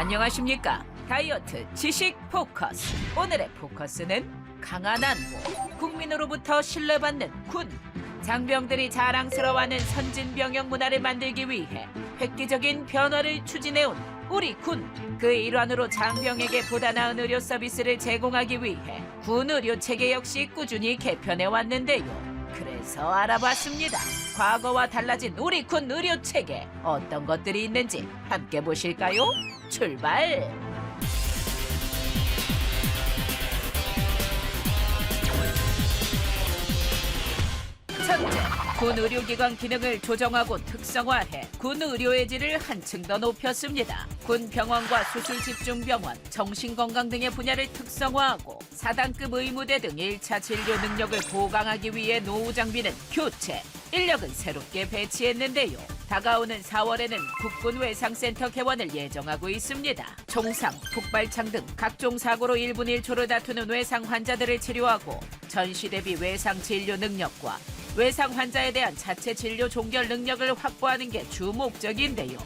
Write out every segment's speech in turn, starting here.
안녕하십니까. 다이어트 지식 포커스. 오늘의 포커스는 강한 안보, 국민으로부터 신뢰받는 군. 장병들이 자랑스러워하는 선진병영 문화를 만들기 위해 획기적인 변화를 추진해온 우리 군. 그 일환으로 장병에게 보다 나은 의료 서비스를 제공하기 위해 군 의료 체계 역시 꾸준히 개편해 왔는데요. 그래서 알아봤습니다. 과거와 달라진 우리 군 의료 체계, 어떤 것들이 있는지 함께 보실까요? 출발! 첫째, 군 의료기관 기능을 조정하고 특성화해 군 의료의 질을 한층 더 높였습니다. 군 병원과 수술집중병원, 정신건강 등의 분야를 특성화하고 4단급 의무대 등 1차 진료 능력을 보강하기 위해 노후 장비는 교체, 인력은 새롭게 배치했는데요. 다가오는 4월에는 국군외상센터 개원을 예정하고 있습니다. 총상, 폭발창 등 각종 사고로 1분 1초를 다투는 외상 환자들을 치료하고 전시 대비 외상 진료 능력과 외상 환자에 대한 자체 진료 종결 능력을 확보하는 게 주 목적인데요.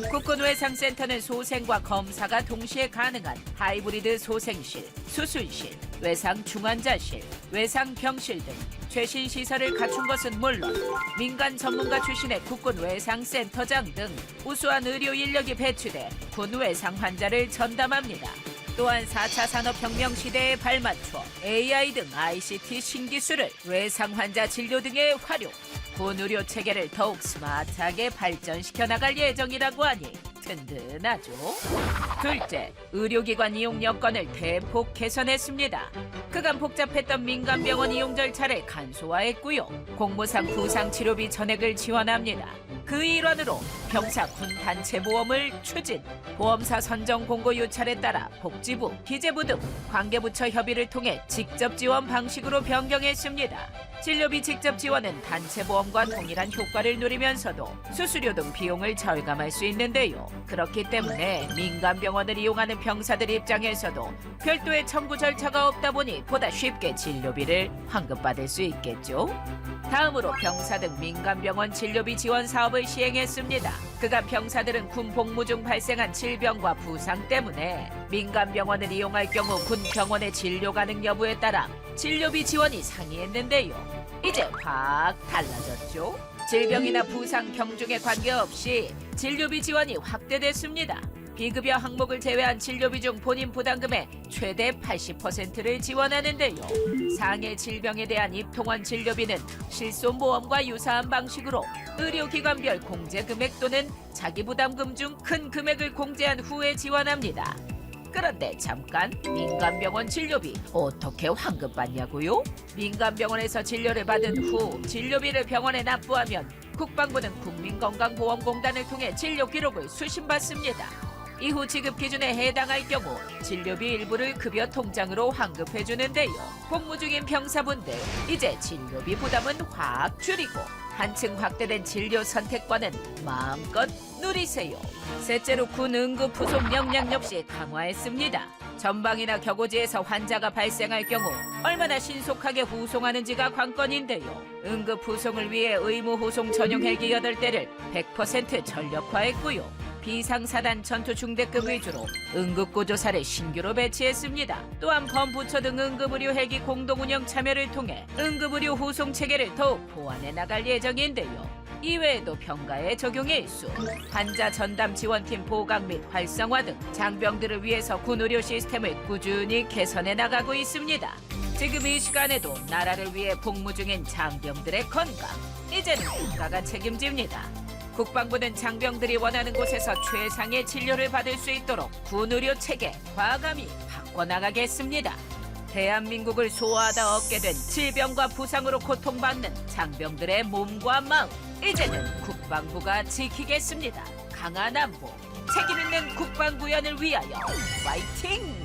국군외상센터는 소생과 검사가 동시에 가능한 하이브리드 소생실, 수술실, 외상 중환자실, 외상 병실 등 최신 시설을 갖춘 것은 물론 민간 전문가 출신의 국군외상센터장 등 우수한 의료 인력이 배치돼 군 외상 환자를 전담합니다. 또한 4차 산업혁명 시대에 발맞춰 AI 등 ICT 신기술을 외상 환자 진료 등에 활용, 군 의료 체계를 더욱 스마트하게 발전시켜 나갈 예정이라고 하니 든든하죠. 둘째, 의료기관 이용 여건을 대폭 개선했습니다. 그간 복잡했던 민간병원 이용 절차를 간소화했고요. 공무상 부상치료비 전액을 지원합니다. 그 일환으로 병사 군 단체 보험을 추진, 보험사 선정 공고 요찰에 따라 복지부, 기재부 등 관계부처 협의를 통해 직접 지원 방식으로 변경했습니다. 진료비 직접 지원은 단체 보험과 동일한 효과를 누리면서도 수수료 등 비용을 절감할 수 있는데요. 그렇기 때문에 민간 병원을 이용하는 병사들 입장에서도 별도의 청구 절차가 없다 보니 보다 쉽게 진료비를 환급받을 수 있겠죠. 다음으로 병사 등 민간병원 진료비 지원 사업을 시행했습니다. 그간 병사들은 군 복무 중 발생한 질병과 부상 때문에 민간병원을 이용할 경우 군 병원의 진료 가능 여부에 따라 진료비 지원이 상이했는데요. 이제 확 달라졌죠. 질병이나 부상, 경중에 관계없이 진료비 지원이 확대됐습니다. 비급여 항목을 제외한 진료비 중 본인 부담금의 최대 80%를 지원하는데요. 상해 질병에 대한 입통원 진료비는 실손보험과 유사한 방식으로 의료기관별 공제 금액 또는 자기 부담금 중 큰 금액을 공제한 후에 지원합니다. 그런데 잠깐, 민간병원 진료비 어떻게 환급받냐고요? 민간병원에서 진료를 받은 후 진료비를 병원에 납부하면 국방부는 국민건강보험공단을 통해 진료 기록을 수신받습니다. 이후 지급 기준에 해당할 경우 진료비 일부를 급여 통장으로 환급해주는데요. 복무 중인 병사분들, 이제 진료비 부담은 확 줄이고 한층 확대된 진료 선택권은 마음껏 누리세요. 셋째로 군 응급 후속 역량 역시 강화했습니다. 전방이나 격오지에서 환자가 발생할 경우 얼마나 신속하게 후송하는지가 관건인데요. 응급 후송을 위해 의무 후송 전용 헬기 8대를 100% 전력화했고요. 비상사단 전투 중대급 위주로 응급구조사를 신규로 배치했습니다. 또한 범부처 등 응급의료 헬기 공동운영 참여를 통해 응급의료 후송 체계를 더욱 보완해 나갈 예정인데요. 이외에도 병가의 적용 일수, 환자 전담 지원팀 보강 및 활성화 등 장병들을 위해서 군 의료 시스템을 꾸준히 개선해 나가고 있습니다. 지금 이 시간에도 나라를 위해 복무 중인 장병들의 건강, 이제는 국가가 책임집니다. 국방부는 장병들이 원하는 곳에서 최상의 진료를 받을 수 있도록 군 의료 체계 과감히 바꿔나가겠습니다. 대한민국을 소화하다 얻게 된 질병과 부상으로 고통받는 장병들의 몸과 마음, 이제는 국방부가 지키겠습니다. 강한 안보, 책임있는 국방부연을 위하여 파이팅!